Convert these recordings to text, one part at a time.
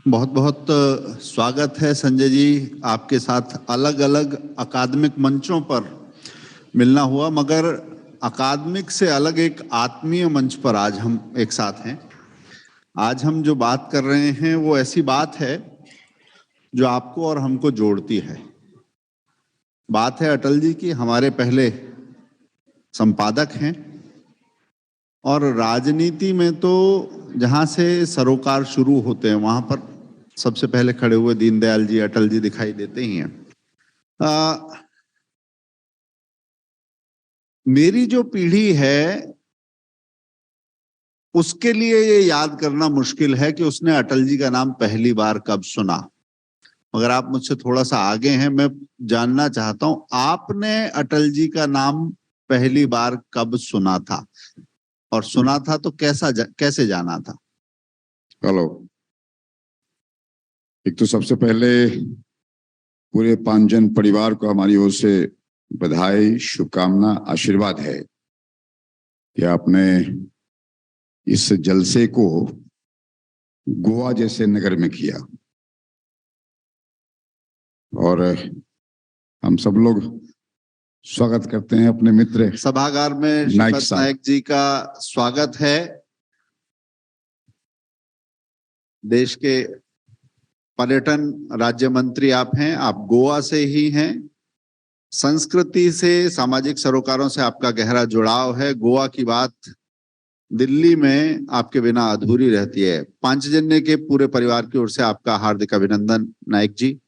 बहुत बहुत स्वागत है संजय जी, आपके साथ अलग अलग अकादमिक मंचों पर मिलना हुआ, मगर अकादमिक से अलग एक आत्मीय मंच पर आज हम एक साथ हैं। आज हम जो बात कर रहे हैं वो ऐसी बात है जो आपको और हमको जोड़ती है। बात है अटल जी की। हमारे पहले संपादक हैं और राजनीति में तो जहां से सरोकार शुरू होते हैं वहां पर सबसे पहले खड़े हुए दीनदयाल जी, अटल जी दिखाई देते ही हैं। मेरी जो पीढ़ी है उसके लिए ये याद करना मुश्किल है कि उसने अटल जी का नाम पहली बार कब सुना। मगर आप मुझसे थोड़ा सा आगे हैं, मैं जानना चाहता हूं आपने अटल जी का नाम पहली बार कब सुना था, और सुना था तो कैसे जाना था? हेलो, एक तो सबसे पहले पूरे पांचजन परिवार को हमारी ओर से बधाई, शुभकामना, आशीर्वाद है कि आपने इस जलसे को गोवा जैसे नगर में किया। और हम सब लोग स्वागत करते हैं अपने मित्र सभागार में श्रीपत नायक जी का स्वागत है। देश के पर्यटन राज्य मंत्री आप हैं, आप गोवा से ही हैं। संस्कृति से, सामाजिक सरोकारों से आपका गहरा जुड़ाव है। गोवा की बात दिल्ली में आपके बिना अधूरी रहती है। पांचजन्य के पूरे परिवार की ओर से आपका हार्दिक अभिनंदन नायक जी।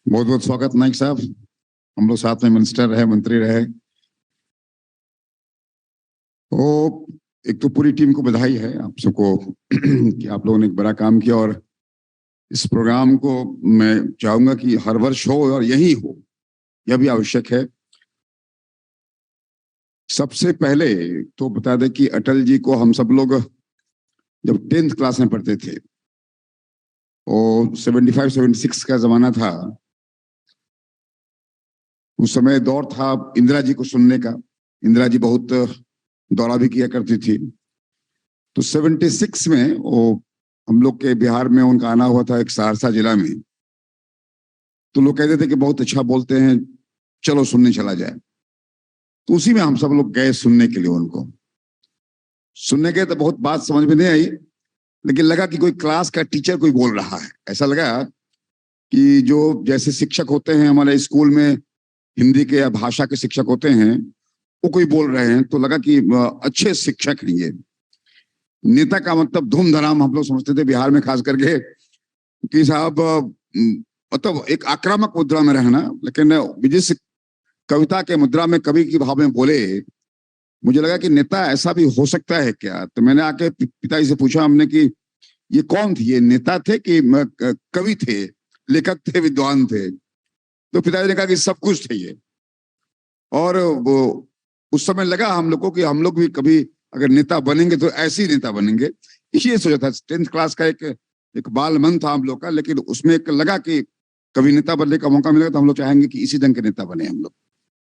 बहुत बहुत स्वागत नायक साहब। हम लोग साथ में मिनिस्टर रहे, मंत्री रहे। तो एक तो पूरी टीम को बधाई है आप सबको कि आप लोगों ने एक बड़ा काम किया, और इस प्रोग्राम को मैं चाहूंगा कि हर वर्ष हो और यही हो, यह भी आवश्यक है। सबसे पहले तो बता दें कि अटल जी को हम सब लोग जब 10th क्लास में पढ़ते थे, और 75-76 का जमाना था, उस समय दौर था इंदिरा जी को सुनने का। इंदिरा जी बहुत दौरा भी किया करती थी। तो 76 में वो हम लोग के बिहार में उनका आना हुआ था, एक सहरसा जिला में। तो लोग कहते थे कि बहुत अच्छा बोलते हैं, चलो सुनने चला जाए। तो उसी में हम सब लोग गए सुनने के लिए। उनको सुनने गए तो बहुत बात समझ में नहीं आई, लेकिन लगा कि कोई क्लास का टीचर कोई बोल रहा है। ऐसा लगा कि जो जैसे शिक्षक होते हैं हमारे स्कूल में, हिंदी के या भाषा के शिक्षक होते हैं, वो कोई बोल रहे हैं। तो लगा कि अच्छे शिक्षक हैं ये। नेता का मतलब धूम धड़ाम हम लोग समझते थे बिहार में, खास करके कि साहब मतलब एक आक्रामक मुद्रा में रहना, लेकिन जिस कविता के मुद्रा में कवि की भाव में बोले, मुझे लगा कि नेता ऐसा भी हो सकता है क्या। तो मैंने आके पिताजी से पूछा हमने कि ये कौन थे, ये नेता थे कि कवि थे, लेखक थे, विद्वान थे? तो पिताजी ने कहा कि सब कुछ थे ये। और वो उस समय लगा हम लोग को कि हम लोग भी कभी अगर नेता बनेंगे तो ऐसे ही नेता बनेंगे। ये सोचा था। 10th क्लास का एक बाल मन था हम लोग का, लेकिन उसमें एक लगा कि कभी नेता बनने का मौका मिलेगा तो हम लोग चाहेंगे कि इसी ढंग के नेता बने हम लोग।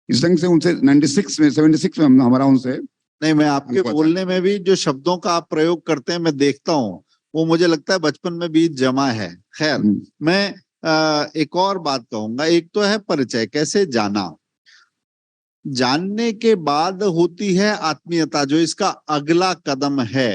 इस ढंग से उनसे 76 में हमारा उनसे नहीं, मैं आपके बोलने में भी जो शब्दों का आप प्रयोग करते हैं मैं देखता हूँ, वो मुझे लगता है बचपन में बीज जमा है। खैर, मैं एक और बात कहूंगा। एक तो है परिचय, कैसे जाना, जानने के बाद होती है आत्मीयता, जो इसका अगला कदम है।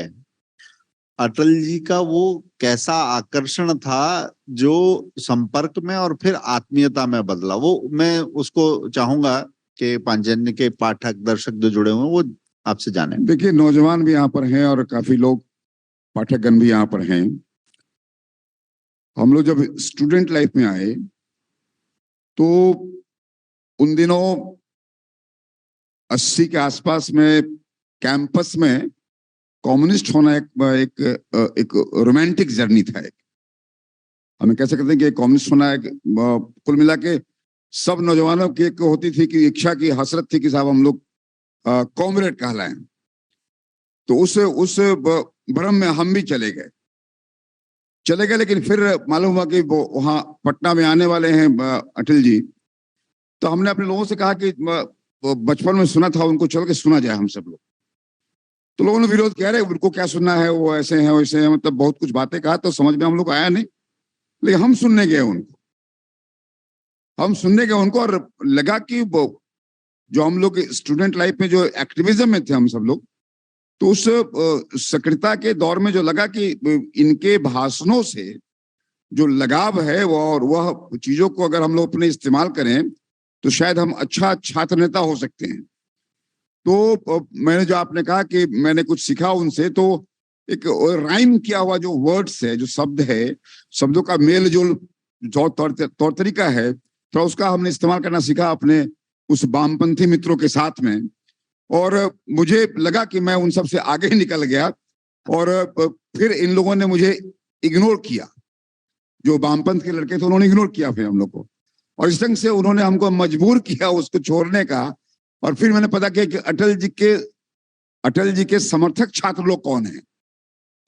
अटल जी का वो कैसा आकर्षण था जो संपर्क में और फिर आत्मीयता में बदला, वो मैं उसको चाहूंगा कि पांचजन्य के पाठक, दर्शक जो जुड़े हुए हैं वो आपसे जाने। देखिए, नौजवान भी यहाँ पर हैं और काफी लोग पाठकगण भी यहाँ पर हैं। हम लोग जब स्टूडेंट लाइफ में आए तो उन दिनों 80 के आसपास में कैंपस में कम्युनिस्ट होना एक रोमांटिक जर्नी था। एक हमें कह सकते हैं कि कम्युनिस्ट होना एक कुल मिला के सब नौजवानों की एक होती थी कि इच्छा की हसरत थी कि साहब हम लोग कॉमरेड कहलाएं। तो उस भ्रम में हम भी चले गए। लेकिन फिर मालूम हुआ कि वो वहाँ पटना में आने वाले हैं अटल जी। तो हमने अपने लोगों से कहा कि बचपन में सुना था उनको, चल के सुना जाए हम सब लोग। तो लोगों ने विरोध किया, अरे उनको क्या सुनना है, वो ऐसे हैं वैसे हैं, मतलब बहुत कुछ बातें कहा, तो समझ में हम लोग को आया नहीं। लेकिन हम सुनने गए उनको और लगा कि वो जो हम लोग स्टूडेंट लाइफ में जो एक्टिविज्म में थे हम सब लोग, तो उस सक्रियता के दौर में जो लगा कि इनके भाषणों से जो लगाव है वो, और वह चीजों को अगर हम लोग अपने इस्तेमाल करें तो शायद हम अच्छा छात्र नेता हो सकते हैं। तो मैंने जो आपने कहा कि मैंने कुछ सीखा उनसे, तो एक राइम किया हुआ जो वर्ड्स है, जो शब्द है, शब्दों का मेल जोल तौर तरीका है, तो उसका हमने इस्तेमाल करना सीखा अपने उस वामपंथी मित्रों के साथ में। और मुझे लगा कि मैं उन सब से आगे ही निकल गया, और फिर इन लोगों ने मुझे इग्नोर किया। जो वामपंथ के लड़के थे उन्होंने इग्नोर किया फिर हम लोग को, और इस ढंग से उन्होंने हमको मजबूर किया उसको छोड़ने का। और फिर मैंने पता किया कि अटल जी के समर्थक छात्र लोग कौन हैं।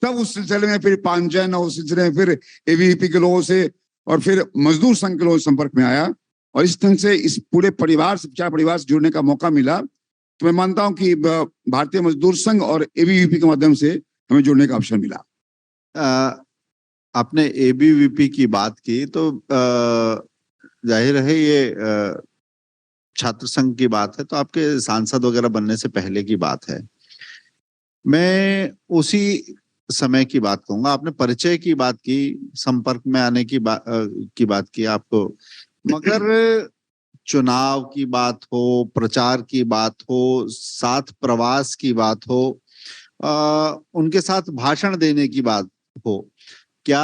तब उस सिलसिले में फिर पांचजन, और उस सिलसिले में फिर एबीवीपी के लोगों से, और फिर मजदूर संघ के लोगों से संपर्क में आया, और इस ढंग से इस पूरे परिवार से, विचार परिवार से जुड़ने का मौका मिला। तो मैं मानता हूं कि भारतीय मजदूर संघ और एबीवीपी के माध्यम से हमें जुड़ने का अवसर मिला। आपने एबीवीपी की बात की, तो जाहिर है ये छात्र संघ की बात है, तो आपके सांसद वगैरह बनने से पहले की बात है। मैं उसी समय की बात कहूंगा। आपने परिचय की बात की, संपर्क में आने की बात की आपको, मगर चुनाव की बात हो, प्रचार की बात हो, साथ प्रवास की बात हो, उनके साथ भाषण देने की बात हो, क्या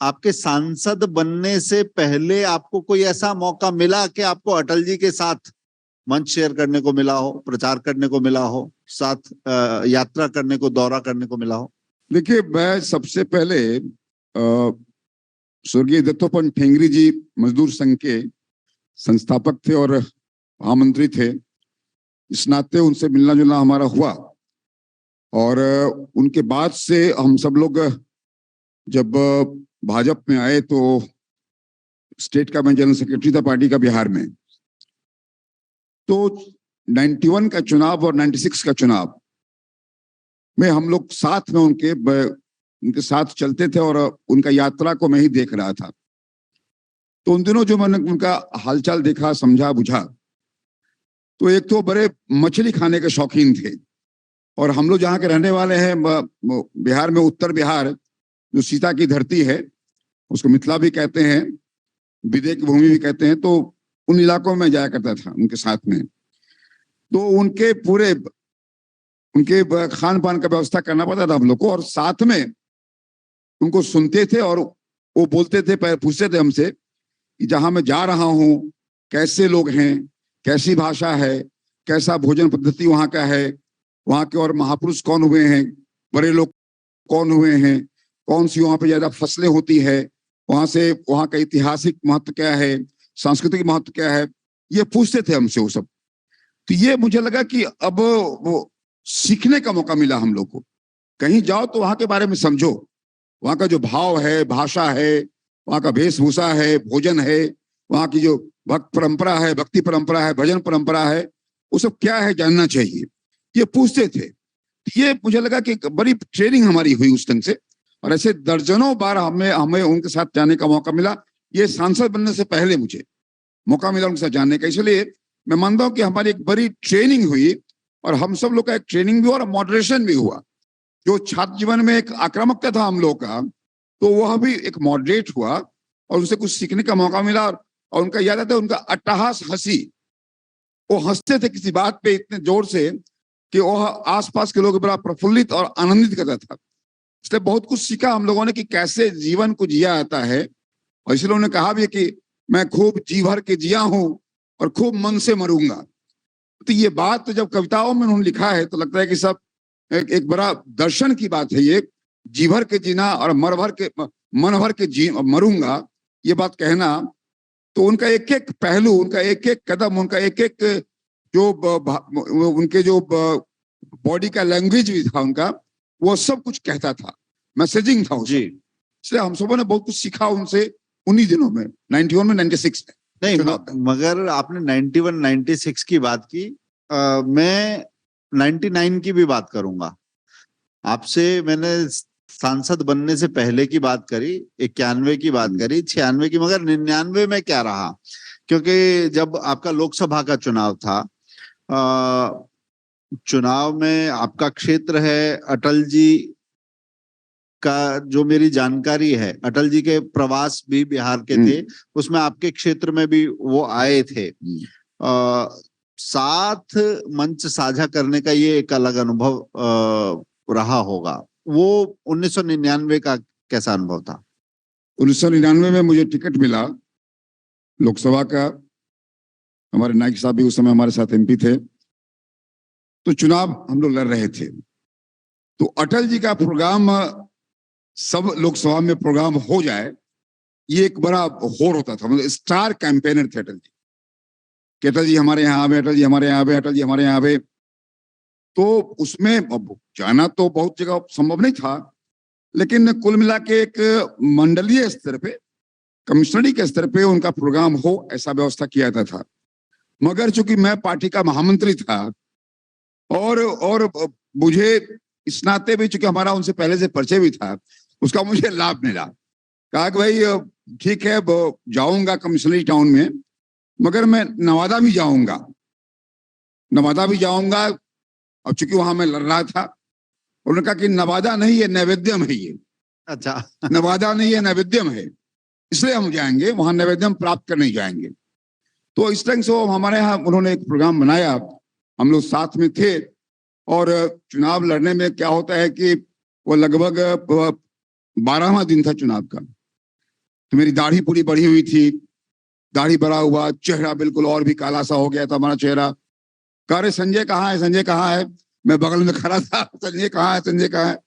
आपके सांसद बनने से पहले आपको कोई ऐसा मौका मिला कि आपको अटल जी के साथ मंच शेयर करने को मिला हो, प्रचार करने को मिला हो, साथ यात्रा करने को, दौरा करने को मिला हो? देखिए, मैं सबसे पहले स्वर्गीय दत्तोपंत ठेंगरी जी मजदूर संघ के संस्थापक थे और महामंत्री थे। इस नाते उनसे मिलना जुलना हमारा हुआ, और उनके बाद से हम सब लोग जब भाजपा में आए तो स्टेट का मैं जनरल सेक्रेटरी था पार्टी का बिहार में। तो 91 का चुनाव और 96 का चुनाव में हम लोग साथ में उनके साथ चलते थे, और उनका यात्रा को मैं ही देख रहा था। तो उन दिनों जो मैंने उनका हालचाल देखा, समझा, बुझा, तो एक तो बड़े मछली खाने के शौकीन थे, और हम लोग जहाँ के रहने वाले हैं बिहार में, उत्तर बिहार जो सीता की धरती है, उसको मिथिला भी कहते हैं, विदय की भूमि भी कहते हैं, तो उन इलाकों में जाया करता था उनके साथ में। तो उनके खान पान का व्यवस्था करना पड़ता था हम लोग को, और साथ में उनको सुनते थे, और वो बोलते थे, पूछते थे हमसे कि जहां मैं जा रहा हूं कैसे लोग हैं, कैसी भाषा है, कैसा भोजन पद्धति वहां का है, वहां के और महापुरुष कौन हुए हैं, बड़े लोग कौन हुए हैं, कौन सी वहां पे ज्यादा फसलें होती है, वहां का ऐतिहासिक महत्व क्या है, सांस्कृतिक महत्व क्या है, ये पूछते थे हमसे वो सब। तो ये मुझे लगा कि अब वो सीखने का मौका मिला हम लोग को। कहीं जाओ तो वहां के बारे में समझो, वहां का जो भाव है, भाषा है, वहां का वेशभूषा है, भोजन है, वहां की जो भक्त परंपरा है, भक्ति परंपरा है, भजन परंपरा है, वो सब क्या है जानना चाहिए, ये पूछते थे। ये मुझे लगा कि बड़ी ट्रेनिंग हमारी हुई उस ढंग से, और ऐसे दर्जनों बार हमें उनके साथ जाने का मौका मिला। ये सांसद बनने से पहले मुझे मौका मिला उनके साथ जाने का, इसलिए मैं मानता हूँ कि हमारी एक बड़ी ट्रेनिंग हुई, और हम सब लोग का एक ट्रेनिंग भी हुआ और मॉडरेशन भी हुआ। जो छात्र जीवन में एक आक्रामकता था हम लोग का, तो वह भी एक मॉडरेट हुआ, और उनसे कुछ सीखने का मौका मिला। और उनका याद आता है, उनका अट्टहास हंसी, वो हंसते थे किसी बात पे इतने जोर से कि वह आसपास के लोग बड़ा प्रफुल्लित और आनंदित करता था। इसलिए बहुत कुछ सीखा हम लोगों ने कि कैसे जीवन को जिया जाता है, और इसलिए उन्होंने कहा भी कि मैं खूब जी भर के जिया हूं और खूब मन से मरूंगा। तो ये बात जब कविताओं में उन्होंने लिखा है तो लगता है कि सब एक बड़ा दर्शन की बात है ये, जी भर के जीना और मन भर के मरूंगा, ये बात कहना। तो उनका एक एक पहलू, उनका एक एक कदम, उनका एक एक जो उनके जो बॉडी का लैंग्वेज भी था उनका, वो सब कुछ कहता था, मैसेजिंग था जी। इसलिए हम सबों ने बहुत कुछ सीखा उनसे उन्हीं दिनों में, 91 में, 96 में। नहीं, मगर आपने 91, 96 की बात की, मैं 99 की भी बात करूंगा। आपसे मैंने सांसद बनने से पहले की बात करी, 91 की बात करी, 96 की, मगर 99 में क्या रहा? क्योंकि जब आपका लोकसभा का चुनाव था, चुनाव में आपका क्षेत्र है, अटल जी का जो मेरी जानकारी है, अटल जी के प्रवास भी बिहार के थे, उसमें आपके क्षेत्र में भी वो आए थे। साथ मंच साझा करने का ये एक अलग अनुभव रहा होगा। वो 1999 का कैसा अनुभव था? 1999 में मुझे टिकट मिला लोकसभा का। हमारे नाइक साहब भी उस समय हमारे साथ एमपी थे। तो चुनाव हम लोग लड़ रहे थे, तो अटल जी का प्रोग्राम, सब लोकसभा में प्रोग्राम हो जाए, ये एक बड़ा होड़ होता था। मतलब स्टार कैंपेनर थे अटल जी, कि अटल जी हमारे यहाँ आवे, अटल जी हमारे यहाँ आवे, अटल जी हमारे यहाँ आवे। तो उसमें अब जाना तो बहुत जगह संभव नहीं था, लेकिन कुल मिला के एक मंडलीय स्तर पे, कमिश्नरी के स्तर पे उनका प्रोग्राम हो, ऐसा व्यवस्था किया जाता था। मगर चूंकि मैं पार्टी का महामंत्री था और मुझे इस नाते भी, चूंकि हमारा उनसे पहले से परिचय भी था, उसका मुझे लाभ मिला। कहा कि भाई ठीक है, जाऊंगा कमिश्नरी टाउन में, मगर मैं नवादा भी जाऊंगा, नवादा भी जाऊंगा। अब चूंकि वहां मैं लड़ रहा था, उन्होंने कहा कि नवादा नहीं, ये नैवेद्यम है ये। अच्छा। नवादा नहीं, ये नैवेद्यम है, इसलिए हम जाएंगे वहां, नैवेद्यम प्राप्त करने जाएंगे। तो इस तरह से हमारे यहाँ उन्होंने एक प्रोग्राम बनाया, हम लोग साथ में थे। और चुनाव लड़ने में क्या होता है कि वो लगभग 12वां दिन था चुनाव का, तो मेरी दाढ़ी पूरी बढ़ी हुई थी, दाढ़ी बढ़ा हुआ, चेहरा बिल्कुल और भी काला सा हो गया था हमारा चेहरा। कह रहे संजय कहाँ है, संजय कहाँ है? मैं बगल में खड़ा था, संजय कहाँ है, संजय कहाँ है?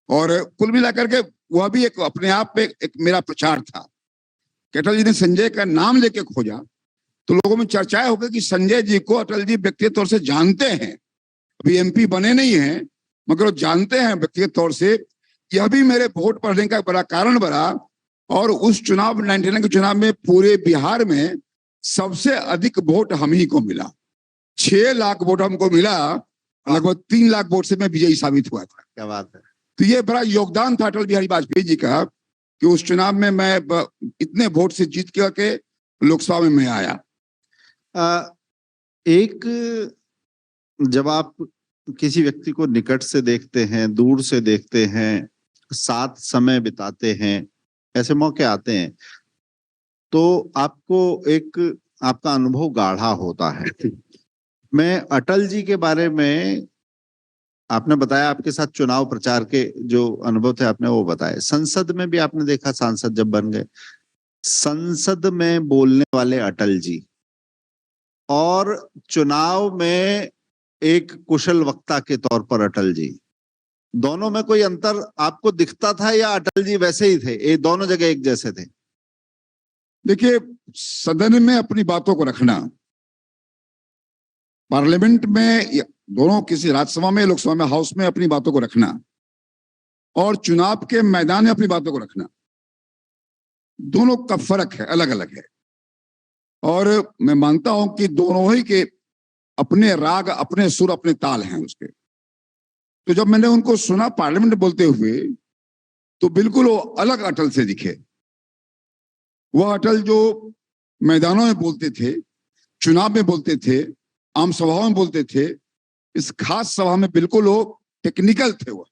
और कुल मिलाकर के वह भी एक अपने आप में एक मेरा प्रचार था कि अटल जी ने संजय का नाम लेके खोजा, तो लोगों में चर्चाएं हो गई कि संजय जी को अटल जी व्यक्तिगत तौर से जानते हैं, अभी एमपी बने नहीं हैं, मगर वो जानते हैं व्यक्तिगत तौर से। यह भी मेरे वोट पड़ने का बड़ा कारण बना। और उस चुनाव 99 के चुनाव में पूरे बिहार में सबसे अधिक वोट हम ही को मिला, 6 लाख वोट हमको मिला, लगभग 3 लाख वोट से मैं विजयी साबित हुआ था। क्या बात है। तो ये बड़ा योगदान था अटल बिहारी वाजपेयी जी का, कि उस चुनाव में मैं इतने वोट से जीत के लोकसभा में मैं आया। एक, जब आप किसी व्यक्ति को निकट से देखते हैं, दूर से देखते हैं, साथ समय बिताते हैं, ऐसे मौके आते हैं, तो आपको एक आपका अनुभव गाढ़ा होता है। मैं अटल जी के बारे में, आपने बताया आपके साथ चुनाव प्रचार के जो अनुभव थे आपने वो बताए, संसद में भी आपने देखा, सांसद जब बन गए, संसद में बोलने वाले अटल जी और चुनाव में एक कुशल वक्ता के तौर पर अटल जी, दोनों में कोई अंतर आपको दिखता था या अटल जी वैसे ही थे, ये दोनों जगह एक जैसे थे? देखिए, सदन में अपनी बातों को रखना, पार्लियामेंट में दोनों, किसी राज्यसभा में, लोकसभा में, हाउस में अपनी बातों को रखना, और चुनाव के मैदान में अपनी बातों को रखना, दोनों का फर्क है, अलग अलग है। और मैं मानता हूं कि दोनों ही के अपने राग, अपने सुर, अपने ताल हैं उसके। तो जब मैंने उनको सुना पार्लियामेंट में बोलते हुए, तो बिल्कुल वो अलग अटल से दिखे। वह अटल जो मैदानों में बोलते थे, चुनाव में बोलते थे, आम सभाओं में बोलते थे, इस खास सभा में बिल्कुल वो टेक्निकल थे, वो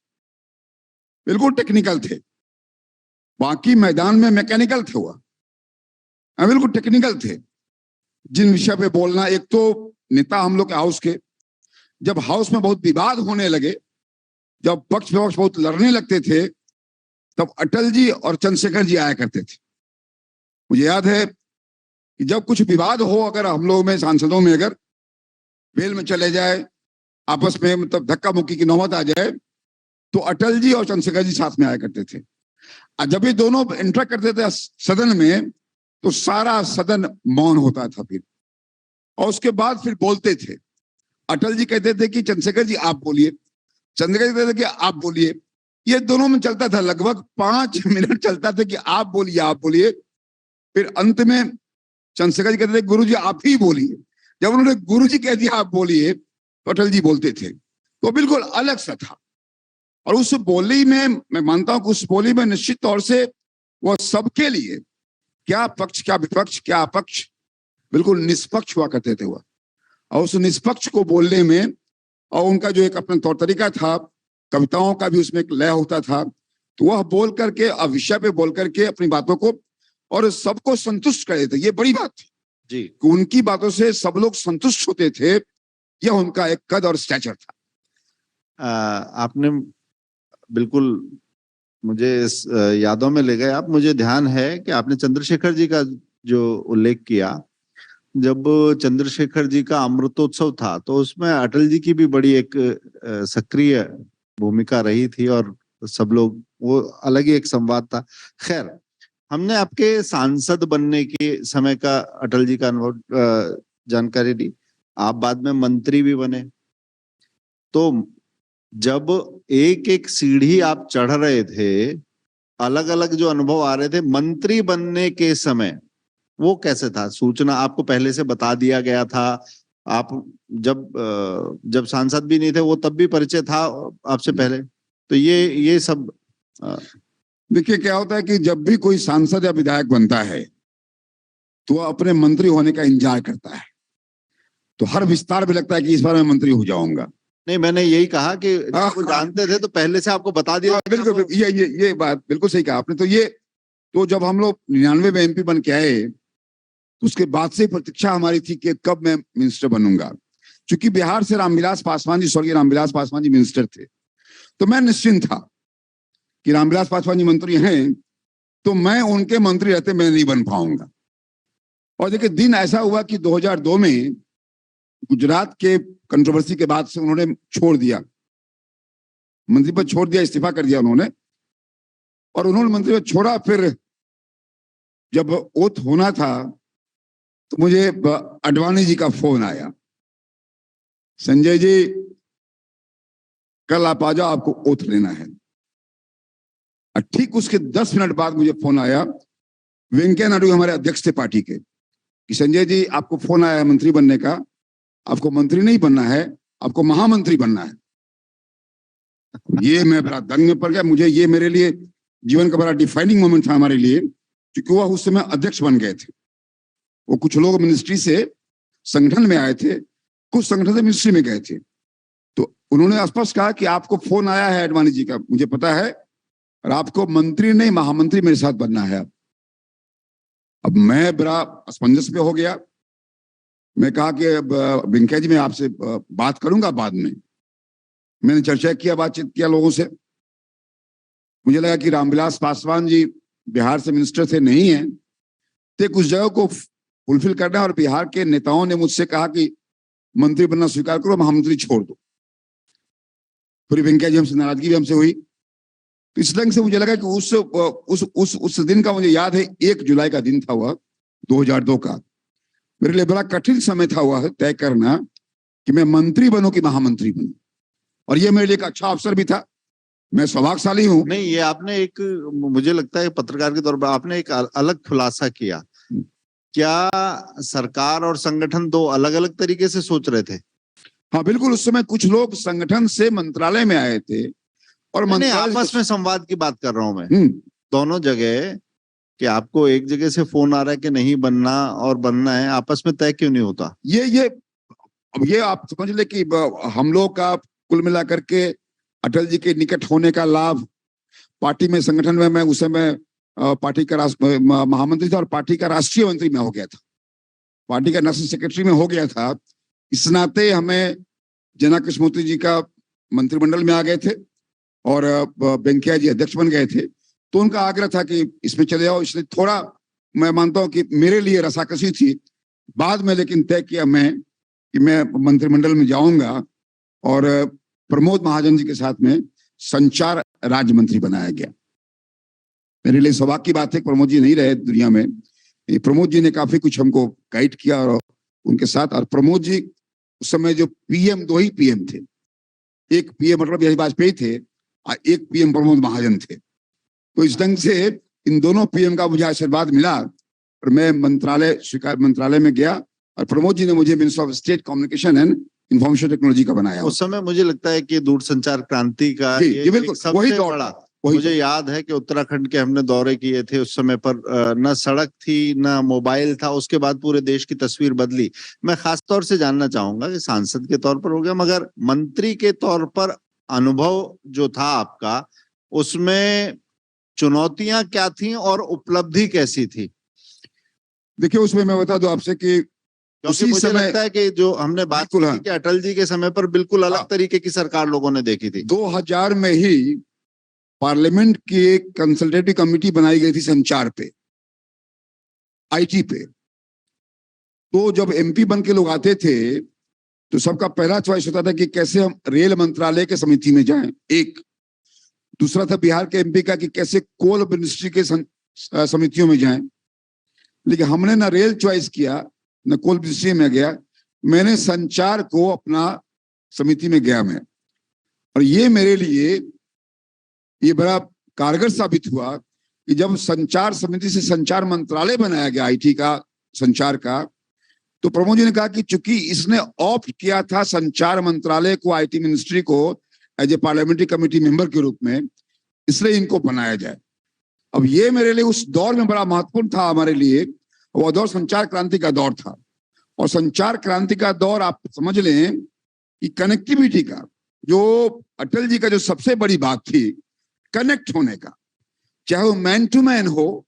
बिल्कुल टेक्निकल थे। बाकी मैदान में मैकेनिकल थे, वो बिल्कुल टेक्निकल थे। जिन विषय पे बोलना, एक तो नेता हम लोग के हाउस के, जब हाउस में बहुत विवाद होने लगे, जब पक्ष विपक्ष बहुत लड़ने लगते थे, तब अटल जी और चंद्रशेखर जी आया करते थे। मुझे याद है कि जब कुछ विवाद हो, अगर हम लोग में, सांसदों में, अगर बेल में चले जाए, आपस में मतलब धक्का मुक्की की नौबत आ जाए, तो अटल जी और चंद्रशेखर जी साथ में आया करते थे। जब ये दोनों एंटर करते थे सदन में, तो सारा सदन मौन होता था फिर, और उसके बाद फिर बोलते थे। अटल जी कहते थे कि चंद्रशेखर जी आप बोलिए, चंद्रशेखर जी कहते थे कि आप बोलिए। ये दोनों में चलता था, लगभग 5 मिनट चलता था कि आप बोलिए, आप बोलिए। फिर अंत में चंद्रशेखर जी कहते थे गुरु जी आप ही बोलिए। जब उन्होंने गुरु जी कह दिया आप बोलिए, तो अटल जी बोलते थे। तो बिल्कुल अलग सा था। और उस बोली में मैं मानता हूं कि उस बोली में निश्चित तौर से वह सबके लिए, क्या पक्ष क्या विपक्ष क्या अपक्ष, बिल्कुल निष्पक्ष हुआ करते थे वह। और उस निष्पक्ष को बोलने में और उनका जो एक अपना तौर तरीका था, कविताओं का भी उसमें एक लय होता था, तो वह बोल करके विषय पे बोल करके अपनी बातों को और सबको संतुष्ट कर देते। ये बड़ी बात थी जी कि उनकी बातों से सब लोग संतुष्ट होते थे। यह उनका एक कद और स्टैचर था। आपने बिल्कुल मुझे इस यादों में ले गए आप। मुझे ध्यान है कि आपने चंद्रशेखर जी का जो उल्लेख किया, जब चंद्रशेखर जी का अमृतोत्सव था तो उसमें अटल जी की भी बड़ी एक सक्रिय भूमिका रही थी और सब लोग, वो अलग ही एक संवाद था। खैर, हमने आपके सांसद बनने के समय का अटल जी का अनुभव जानकारी ली। आप बाद में मंत्री भी बने, तो जब एक एक सीढ़ी आप चढ़ रहे थे, अलग अलग जो अनुभव आ रहे थे, मंत्री बनने के समय वो कैसे था? सूचना आपको पहले से बता दिया गया था? आप जब सांसद भी नहीं थे वो तब भी परिचय था आपसे पहले? तो ये सब देखिए क्या होता है कि जब भी कोई सांसद या विधायक बनता है तो वह अपने मंत्री होने का इंतजार करता है, तो हर विस्तार में लगता है कि इस बार मैं मंत्री हो जाऊंगा। नहीं, मैंने यही कहा कि वो जानते थे तो पहले से आपको बता दिया। बिल्कुल, ये बात बिल्कुल सही कहा आपने। तो जब हम लोग 99 में MP बन के आए तो उसके बाद से प्रतीक्षा हमारी थी कि कब मैं मिनिस्टर बनूंगा। क्योंकि बिहार से रामविलास पासवान जी, स्वर्गीय रामविलास पासवान जी मिनिस्टर थे, तो मैं निश्चिंत था कि रामविलास पासवान जी मंत्री हैं तो मैं उनके मंत्री रहते मैं नहीं बन पाऊंगा। और देखिए दिन ऐसा हुआ कि 2002 में गुजरात के कंट्रोवर्सी के बाद से उन्होंने छोड़ दिया, मंत्री पद छोड़ दिया, इस्तीफा कर दिया उन्होंने। और उन्होंने मंत्री पद छोड़ा, फिर जब ओथ होना था तो मुझे अडवाणी जी का फोन आया, संजय जी कल आप आ जाओ, आपको ओथ लेना है। और ठीक उसके 10 मिनट बाद मुझे फोन आया, वेंकैया नायडू हमारे अध्यक्ष थे पार्टी के, कि संजय जी आपको फोन आया है मंत्री बनने का, आपको मंत्री नहीं बनना है, आपको महामंत्री बनना है। ये मैं बड़ा दंग में पड़ गया। मुझे ये मेरे लिए जीवन का बड़ा डिफाइनिंग मोमेंट था हमारे लिए, क्योंकि वह उस समय अध्यक्ष बन गए थे। वो कुछ लोग मिनिस्ट्री से संगठन में आए थे, कुछ संगठन से मिनिस्ट्री में गए थे। तो उन्होंने स्पष्ट कहा कि आपको फोन आया है अडवाणी जी का, मुझे पता है, और आपको मंत्री नहीं महामंत्री मेरे साथ बनना है। अब मैं बड़ा असमंजस में हो गया। मैं कहा कि वेंकैया जी मैं आपसे बात करूंगा बाद में। मैंने चर्चा किया, बातचीत किया लोगों से। मुझे लगा कि रामविलास पासवान जी बिहार से मिनिस्टर थे, नहीं है, तो कुछ जगह को फुलफिल करना है। और बिहार के नेताओं ने मुझसे कहा कि मंत्री बनना स्वीकार करो, महामंत्री छोड़ दो। फिर वेंकैया जी हमसे नाराजगी भी हमसे हुई। तो इस ढंग से मुझे लगा कि उस दिन का मुझे याद है, 1 जुलाई का दिन था वह 2002 का। मेरे लिए बड़ा कठिन समय था वह तय करना कि मैं मंत्री बनूं कि महामंत्री बनूं। और ये मेरे लिए एक अच्छा अवसर भी था। मैं सौभाग्यशाली हूं। नहीं, ये आपने एक, मुझे लगता है पत्रकार के तौर पर आपने एक अलग खुलासा किया। क्या सरकार और संगठन दो अलग अलग तरीके से सोच रहे थे? हाँ बिल्कुल, उस समय कुछ लोग संगठन से मंत्रालय में आए थे और मंत्रालय आपस में संवाद की बात कर रहा हूं मैं। दोनों जगह कि आपको एक जगह से फोन आ रहा है कि नहीं बनना और बनना है, आपस में तय क्यों नहीं होता? ये आप समझ ले कि हम लोग का कुल मिलाकर के अटल जी के निकट होने का लाभ, पार्टी में संगठन में मैं उस समय पार्टी का महामंत्री था और पार्टी का राष्ट्रीय मंत्री में हो गया था, पार्टी का नेशनल सेक्रेटरी में हो गया था। इस नाते हमें जना कृष्णमूर्ति जी का मंत्रिमंडल में आ गए थे और वेंकैया जी अध्यक्ष बन गए थे। तो उनका आग्रह था कि इसमें चले जाओ, इसलिए थोड़ा मैं मानता हूं कि मेरे लिए रसाकसी थी। बाद में लेकिन तय किया मैं कि मैं मंत्रिमंडल में जाऊंगा और प्रमोद महाजन जी के साथ में संचार राज्य मंत्री बनाया गया। मेरे लिए सौभाग्य की बात है, प्रमोद जी नहीं रहे दुनिया में। प्रमोद जी ने काफी कुछ हमको गाइड किया और उनके साथ। और प्रमोद जी उस समय जो PM, 2 ही PM थे, एक PM अटल बिहारी वाजपेयी थे और एक PM प्रमोद महाजन थे। तो इस ढंग से इन दोनों PM का मुझे आशीर्वाद मिला और मैं मंत्रालय में गया और प्रमोद जी ने मुझे minister of state communication and information technology का बनाया उस समय मुझे लगता है कि दूरसंचार क्रांति का जी, ये जी, बिल्कुल, एक वही सबसे दौर बड़ा, था, वही मुझे याद है कि उत्तराखंड के हमने दौरे किए थे उस समय पर, न सड़क थी न मोबाइल था, उसके बाद पूरे देश की तस्वीर बदली। मैं खास तौर से जानना चाहूंगा कि सांसद के तौर पर हो गया, मगर मंत्री के तौर पर अनुभव जो था आपका, उसमें चुनौतियां क्या थी और उपलब्धि कैसी थी? देखिए, उसमें मैं बता दूं आपसे कि क्योंकि उसी मुझे समय लगता है कि जो हमने बात बिल्कुल, की हाँ, कि अटल जी के समय पर बिल्कुल अलग हाँ, तरीके की सरकार लोगों ने देखी थी। 2000 में ही पार्लियामेंट की एक कंसल्टेटिव कमेटी बनाई गई थी संचार पे, आईटी पे। तो जब एमपी बन के लोग आते थे तो सबका पहला चॉइस होता था कि कैसे हम रेल मंत्रालय के समिति में जाएं, एक। दूसरा था बिहार के एमपी का कि कैसे कोल मिनिस्ट्री के समितियों में जाएं। लेकिन हमने ना रेल चॉइस किया न कोल मिनिस्ट्री में गया, मैंने संचार को अपना समिति में गया मैं। और ये मेरे लिए ये बड़ा कारगर साबित हुआ कि जब संचार समिति से संचार मंत्रालय बनाया गया आईटी का, संचार का, तो प्रमोद जी ने कहा कि चूंकि इसने ऑप्ट किया था संचार मंत्रालय को, आईटी मिनिस्ट्री को as a parliamentary committee member के रूप में, इसलिए इनको बनाया जाए। अब ये मेरे लिए उस दौर में बड़ा महत्वपूर्ण था हमारे लिए। वो दौर संचार क्रांति का दौर था, और संचार क्रांति का दौर आप समझ लें कि कनेक्टिविटी का, जो अटल जी का जो सबसे बड़ी बात थी कनेक्ट होने का, चाहे वो मैन टू मैन हो,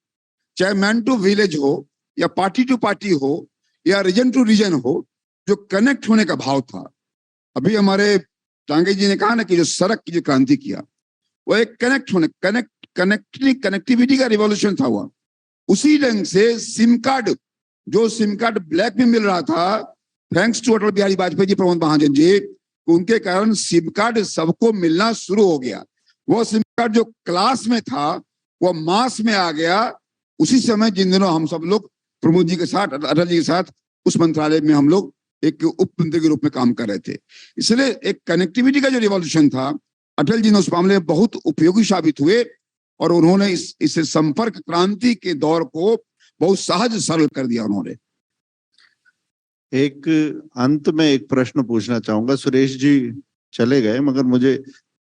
चाहे मैन टू विलेज हो, या पार्टी टू पार्टी हो, या रीजन टू रीजन हो, जो कनेक्ट होने का भाव था। अभी हमारे टांगे जी ने कहा ना कि जो सड़क की जो क्रांति किया, वो एक कनेक्टिविटी का रिवॉल्यूशन था हुआ। उसी ढंग से सिम कार्ड, जो सिम कार्ड ब्लैक में मिल रहा था, थैंक्स टू अटल बिहारी वाजपेयी जी, प्रमोद महाजन जी, उनके कारण सिम कार्ड सबको मिलना शुरू हो गया। वो सिम कार्ड जो क्लास में था वो मास में आ गया। उसी समय जिन दिनों हम सब लोग प्रमोद जी के साथ, अटल जी के साथ उस मंत्रालय में हम लोग एक उप मंत्री के रूप में काम कर रहे थे। इसलिए एक कनेक्टिविटी का जो रिवॉल्यूशन था, अटल जी ने उस मामले में बहुत उपयोगी साबित हुए, और उन्होंने इस संपर्क क्रांति के दौर को बहुत सहज सरल कर दिया उन्होंने। एक अंत में एक प्रश्न पूछना चाहूंगा, सुरेश जी चले गए मगर मुझे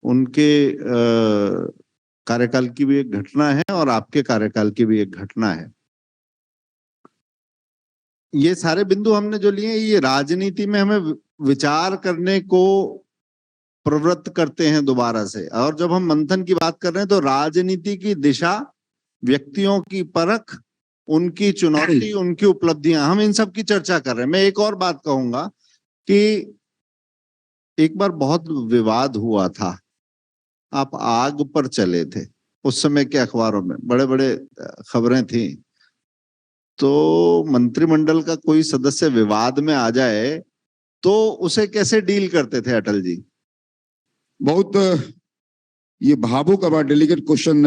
उनके कार्यकाल की भी एक घटना है और आपके कार्यकाल की भी एक घटना है। ये सारे बिंदु हमने जो लिए, ये राजनीति में हमें विचार करने को प्रवृत्त करते हैं दोबारा से। और जब हम मंथन की बात कर रहे हैं तो राजनीति की दिशा, व्यक्तियों की परख, उनकी चुनौती, उनकी उपलब्धियां, हम इन सब की चर्चा कर रहे हैं। मैं एक और बात कहूंगा कि एक बार बहुत विवाद हुआ था, आप आग पर चले थे उस समय के अखबारों में बड़े बड़े खबरें थी। तो मंत्रिमंडल का कोई सदस्य विवाद में आ जाए तो उसे कैसे डील करते थे अटल जी? बहुत ये भावुक और डेलिकेट क्वेश्चन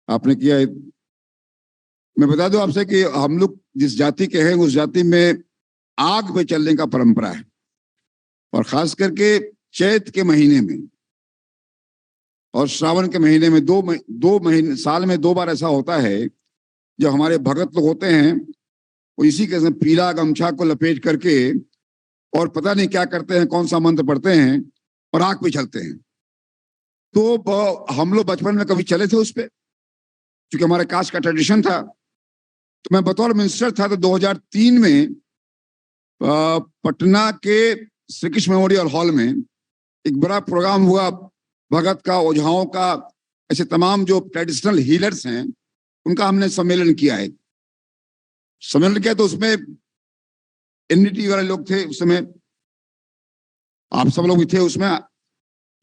आपने किया है। मैं बता दूं आपसे कि हम लोग जिस जाति के हैं उस जाति में आग पे चलने का परंपरा है, और खास करके चैत के महीने में और श्रावण के महीने में, दो महीने साल में 2 बार ऐसा होता है जो हमारे भगत लोग होते हैं, वो इसी के पीला गमछा को लपेट करके और पता नहीं क्या करते हैं, कौन सा मंत्र पढ़ते हैं और आग पे चलते हैं। तो हम लोग बचपन में कभी चले थे उस पे, क्योंकि हमारे कास्ट का ट्रेडिशन था। तो मैं बतौर मिनिस्टर था, तो 2003 में पटना के श्री कृष्ण मेमोरियल हॉल में एक बड़ा प्रोग्राम हुआ, भगत का, ओझाओं का, ऐसे तमाम जो ट्रेडिशनल हीलर्स हैं उनका हमने सम्मेलन किया है। सम्मेलन किया तो उसमें एनडीटी वाले लोग थे उस समय, आप सब लोग भी थे उसमें।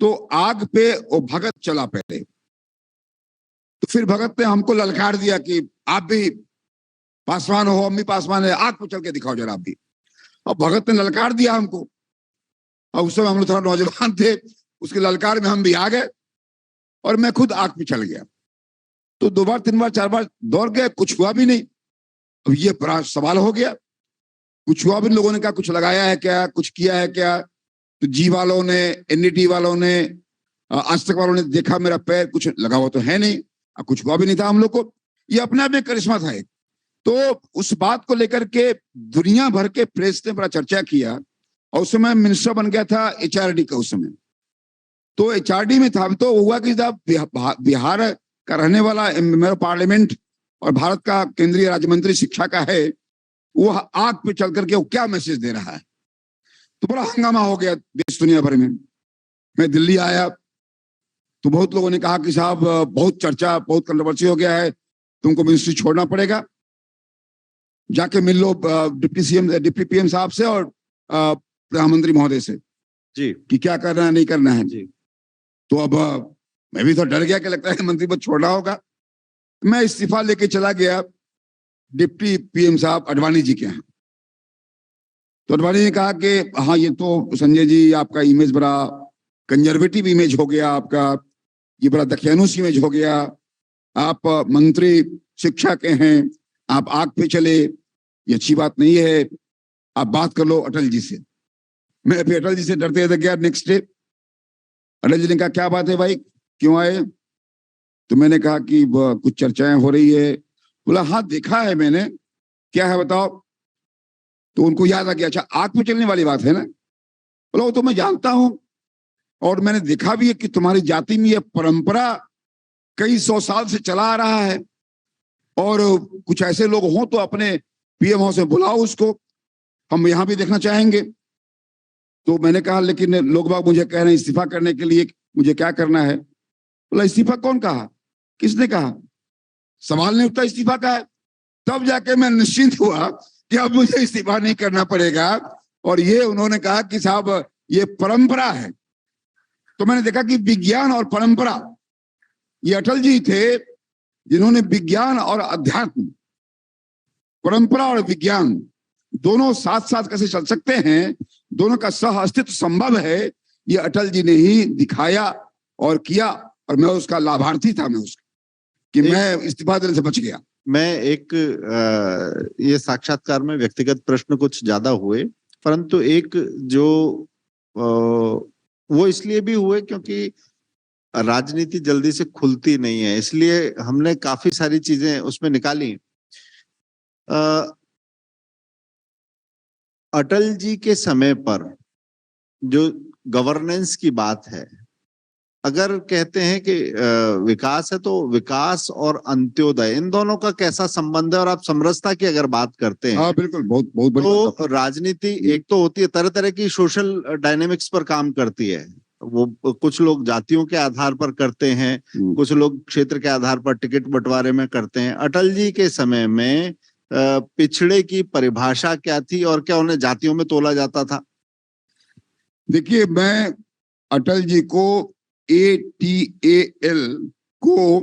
तो आग पे वो भगत चला पहले, तो फिर भगत ने हमको ललकार दिया कि आप भी पासवान हो, हम भी पासवान है, आग पे चल के दिखाओ जरा आप भी। और भगत ने ललकार दिया हमको, और उस समय हम लोग थोड़ा नौजवान थे, उसके ललकार में हम भी आ गए और मैं खुद आग पे चल गया। तो 2 बार 3 बार 4 बार दौड़ गए, कुछ हुआ भी नहीं। अब ये बड़ा सवाल हो गया, कुछ हुआ भी, लोगों ने कहा कुछ लगाया है क्या, कुछ किया है क्या? तो जी वालों ने, एनडीटी वालों ने, आज तक वालों ने देखा मेरा पैर, कुछ लगा हुआ तो है नहीं, कुछ हुआ भी नहीं था हम लोग को। ये अपने आप में करिश्मा था एक। तो उस बात को लेकर के दुनिया भर के प्रेस ने बड़ा चर्चा किया, और उस समय मिनिस्टर बन गया था HRD का उस समय। तो HRD में था। तो हुआ कि जब बिहार का रहने वाला मेरा पार्लियामेंट और भारत का केंद्रीय राज्य मंत्री शिक्षा का है, वो आग पे चल करके वो क्या मैसेज दे रहा है। तो बड़ा हंगामा हो गया देश दुनिया भर में। मैं दिल्ली आया तो बहुत लोगों ने कहा कि साहब बहुत चर्चा, बहुत कंट्रोवर्सी हो गया है, तुमको मिनिस्ट्री छोड़ना पड़ेगा, जाके मिल लो डिप्टी PM साहब से और प्रधानमंत्री महोदय से जी कि क्या करना है नहीं करना है जी। तो अब मैं भी तो डर गया कि लगता है मंत्री पद छोड़ना होगा। मैं इस्तीफा लेके चला गया डिप्टी PM साहब अडवाणी जी के यहाँ। तो अडवाणी ने कहा कि हाँ ये तो संजय जी आपका इमेज बड़ा कंजर्वेटिव इमेज हो गया, आपका ये बड़ा दकियानुस इमेज हो गया, आप मंत्री शिक्षा के हैं, आप आग पे चले, ये अच्छी बात नहीं है, आप बात कर लो अटल जी से। मैं अभी अटल जी से डरते डरते गया। नेक्स्ट डे अटल जी ने कहा क्या बात है भाई, क्यों आए? तो मैंने कहा कि कुछ चर्चाएं हो रही है। बोला हाँ देखा है मैंने, क्या है बताओ। तो उनको याद आ गया, अच्छा आग पे चलने वाली बात है ना। बोला वो तो मैं जानता हूं और मैंने देखा भी है कि तुम्हारी जाति में यह परंपरा कई 100 साल से चला आ रहा है, और कुछ ऐसे लोग हों तो अपने PM हाउस में बुलाओ उसको, हम यहां भी देखना चाहेंगे। तो मैंने कहा लेकिन लोग बाग मुझे कह रहे हैं इस्तीफा करने के लिए, मुझे क्या करना है? बोला इस्तीफा कौन कहा, किसने कहा, सवाल नहीं उठता इस्तीफा का है। तब जाके मैं निश्चिंत हुआ कि अब मुझे इस्तीफा नहीं करना पड़ेगा। और ये उन्होंने कहा कि साहब ये परंपरा है। तो मैंने देखा कि विज्ञान और परंपरा, ये अटल जी थे जिन्होंने विज्ञान और अध्यात्म, परंपरा और विज्ञान दोनों साथ साथ कैसे चल सकते हैं, दोनों का सह अस्तित्व संभव है, ये अटल जी ने ही दिखाया और किया। और मैं उसका लाभार्थी था, मैं उसका कि मैं इस्तीफा देने से बच गया। मैं एक ये साक्षात्कार में व्यक्तिगत प्रश्न कुछ ज्यादा हुए, परंतु एक जो वो इसलिए भी हुए क्योंकि राजनीति जल्दी से खुलती नहीं है, इसलिए हमने काफी सारी चीजें उसमें निकाली। अटल जी के समय पर जो गवर्नेंस की बात है, अगर कहते हैं कि विकास है तो विकास और अंत्योदय इन दोनों का कैसा संबंध है? और आप समरसता की अगर बात करते हैं, हाँ बिल्कुल, बहुत बहुत बड़ी बात तो राजनीति एक तो होती है, तरह तरह की सोशल डायनेमिक्स पर काम करती है। वो कुछ लोग जातियों के आधार पर करते हैं, कुछ लोग क्षेत्र के आधार पर टिकट बंटवारे में करते हैं। अटल जी के समय में पिछड़े की परिभाषा क्या थी और क्या उन्हें जातियों में तोला जाता था? देखिए, मैं अटल जी को ATAL को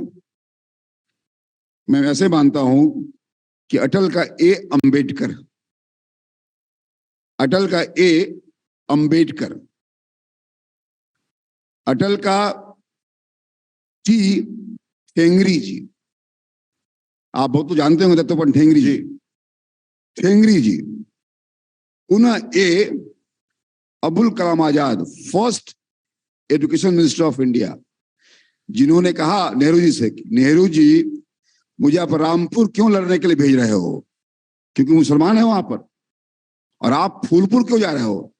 मैं ऐसे मानता हूं कि अटल का A अंबेडकर, अटल का A अंबेडकर, अटल का T ठेंगरी जी। आप बहुत तो जानते होंगे दत्तोपंत ठेंगरी जी, ठेंगरी जी। पुनः A Abul Kalam Azad, first education minister of India, जिन्होंने कहा नेहरू जी से, नेहरू जी मुझे आप रामपुर क्यों लड़ने के लिए भेज रहे हो, क्योंकि मुसलमान है वहां पर, और आप फूलपुर क्यों जा रहे हो,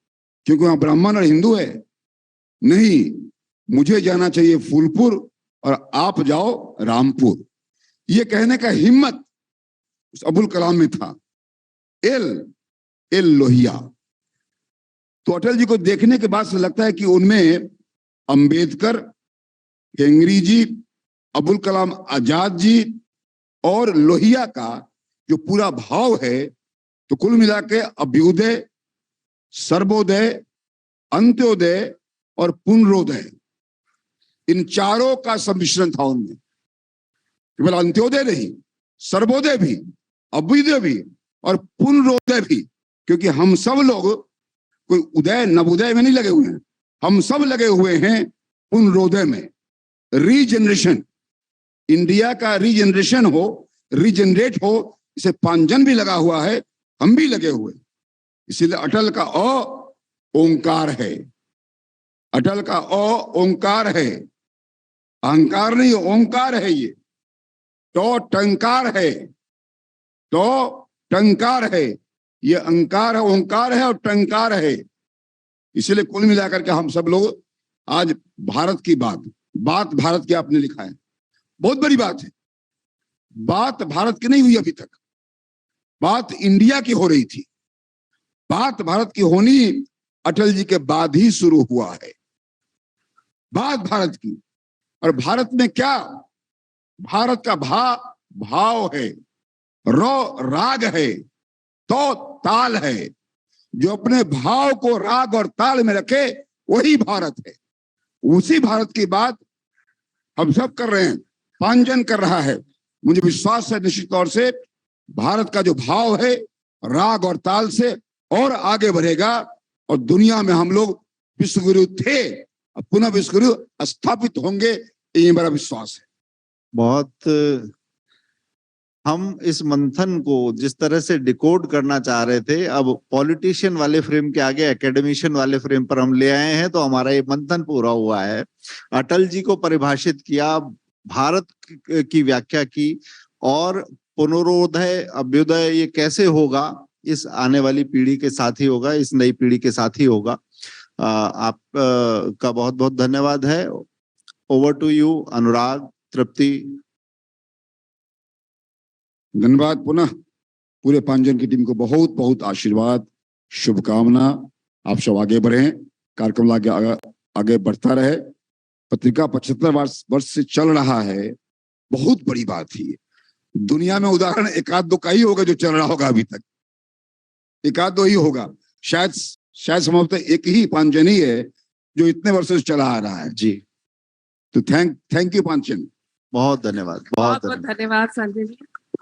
क्योंकि वहां ब्राह्मण और हिंदू है। नहीं, मुझे जाना चाहिए फूलपुर और आप जाओ रामपुर। ये कहने का हिम्मत उस अबुल कलाम में था। एल लोहिया। तो अटल जी को देखने के बाद से लगता है कि उनमें अंबेडकर, ठेंगरी जी, अबुल कलाम आजाद जी और लोहिया का जो पूरा भाव है, तो कुल मिला के अभ्युदय, सर्वोदय, अंत्योदय और पुनरोदय, इन चारों का सम्मिश्रण था उनमें। केवल अंत्योदय नहीं, सर्वोदय भी, अभ्युदय भी और पुनरोदय भी। क्योंकि हम सब लोग कोई उदय नवोदय में नहीं लगे हुए हैं, हम सब लगे हुए हैं पुनरोदय में। रीजनरेशन, इंडिया का रीजनरेशन हो, रीजनरेट हो, इसे पांजन भी लगा हुआ है, हम भी लगे हुए। इसीलिए अटल का ओंकार है, अटल का ओंकार है, अहंकार नहीं, ओंकार है। ये तो टंकार है, तो टंकार है, ये अंकार है, ओंकार है और टंकार है। इसीलिए कुल मिलाकर के हम सब लोग आज भारत की बात भारत की आपने लिखा है, बहुत बड़ी बात है। बात भारत की नहीं हुई अभी तक, बात इंडिया की हो रही थी। बात भारत की होनी अटल जी के बाद ही शुरू हुआ है, बात भारत की। और भारत में क्या, भारत का भाव है, राग है, तो ताल है। जो अपने भाव को राग और ताल में रखे वही भारत है। उसी भारत की बात हम सब कर रहे हैं, पांजन कर रहा है। मुझे विश्वास है निश्चित तौर से भारत का जो भाव है राग और ताल से और आगे बढ़ेगा और दुनिया में हम लोग विश्वगुरु थे, अब पुनः विश्वगुरु स्थापित होंगे, ये मेरा विश्वास है। बहुत हम इस मंथन को जिस तरह से डिकोड करना चाह रहे थे, अब पॉलिटिशियन वाले फ्रेम के आगे एकेडमिशियन वाले फ्रेम पर हम ले आए हैं, तो हमारा ये मंथन पूरा हुआ है। अटल जी को परिभाषित किया, भारत की व्याख्या की, और पुनरोदय अभ्युदय ये कैसे होगा, इस आने वाली पीढ़ी के साथ ही होगा, इस नई पीढ़ी के साथ ही होगा। आप का बहुत बहुत धन्यवाद है। ओवर टू यू अनुराग, तृप्ति। धन्यवाद। पुनः पूरे पांजन की टीम को बहुत बहुत आशीर्वाद, शुभकामना। आप सब आगे बढ़े, कार्यक्रम आगे बढ़ता रहे। पत्रिका 75 वर्ष से चल रहा है, बहुत बड़ी बात है। दुनिया में उदाहरण एक आध दो का ही होगा जो चल रहा होगा, अभी तक एक आध दो ही होगा, शायद संभवतः एक ही पांजन ही है जो इतने वर्षों से चला आ रहा है। जी, तो थैंक यू पांचन, बहुत धन्यवाद। बहुत धन्यवाद संजय जी।